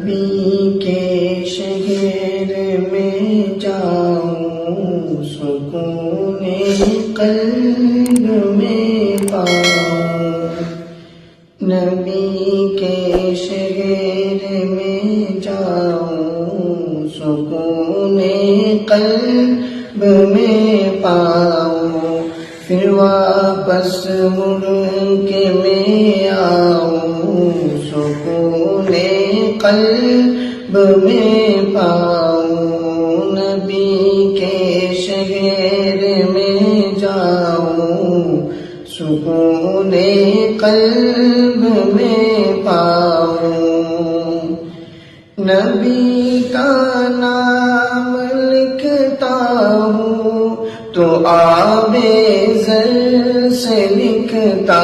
نبی کے شہر میں جاؤں، سکون قلب میں پاؤں۔ نبی کے شہر میں جاؤں، سکون قلب میں پاؤں۔ پھر واپس مڑ کے میں آؤں، سکون قلب میں پاؤں۔ نبی کے شہر میں جاؤں، سکون قلب میں پاؤں۔ نبی کا نام لکھتا ہوں تو آب زر سے لکھتا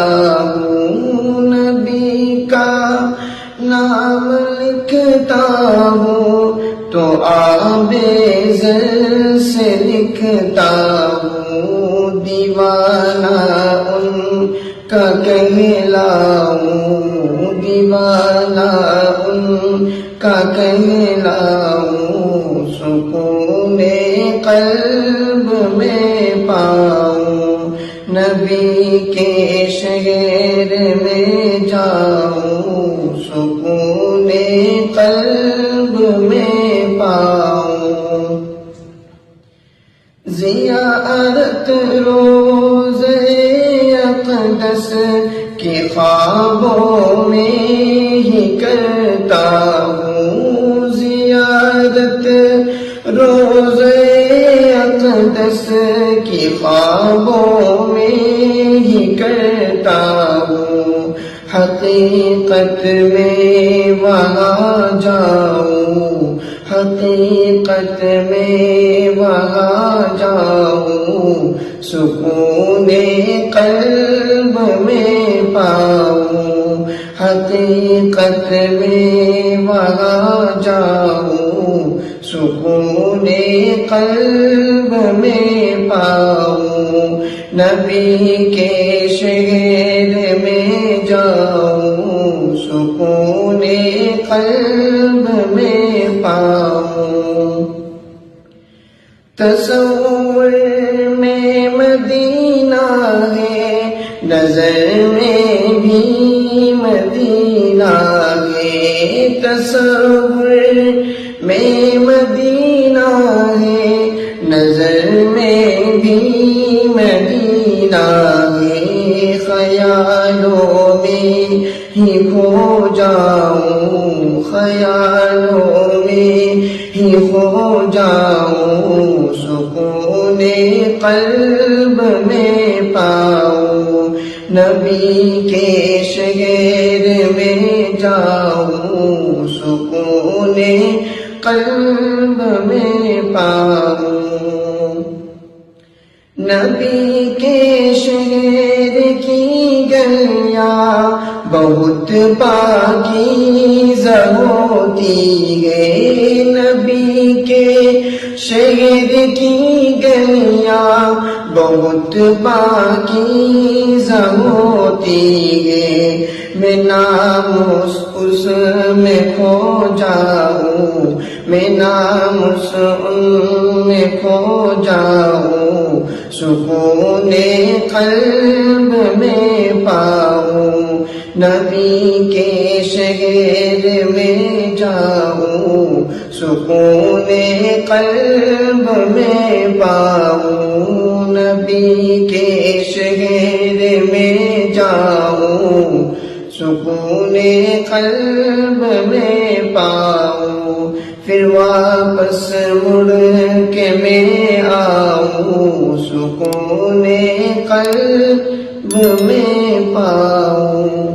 ہوں۔ نبی کا نام لکھتا ہوں تو آب زر سے لکھتا ہوں۔ دیوانہ ان کا کہلاؤں، دیوانہ ان کا کہلاؤں۔ سکون قلب میں پاؤں، نبی کے شہر میں جاؤں، سکون قلب میں پاؤں۔ زیارت روضہ اقدس کے خوابوں میں ہی کرتا ہوں۔ زیارت روضہ اقدس کے خوابوں میں ہی کرتا ہوں۔ حقیقت میں وہاں جاؤں، حقیقت میں وہاں جاؤں، سکون قلب میں پاؤں۔ حقیقت میں وہاں جاؤں، سکون قلب میں پاؤں۔ نبی کے شہر میں جاؤں، سکون قلب میں پاؤں۔ تصور میں مدینہ ہے، نظر میں بھی مدینہ ہے۔ تصور میں مدینہ ہے، نظر میں بھی مدینہ ہے۔ خیالوں میں ہی کھو جاؤں، خیالوں میں ہی کھو جاؤں، سکون قلب میں پاؤں۔ نبی کے شہر میں جاؤں، سکون قلب میں پاؤں۔ نبی کے شہر کی گلیاں بہت پاکیزہ ہوتی ہے۔ نبی کے شہر کی گلیاں بہت پاکیزہ ہوتی ہے۔ میں ناموس اس میں کھو جاؤں، میں ناموس ان میں کھو جاؤں، سکون قلب میں پاؤں۔ نبی کے شہر میں جاؤں، سکون قلب میں پاؤں۔ نبی کے شہر میں جاؤں، سکون قلب میں پاؤں۔ پھر واپس مڑ کے میں آؤں، سکون قلب میں پاؤں۔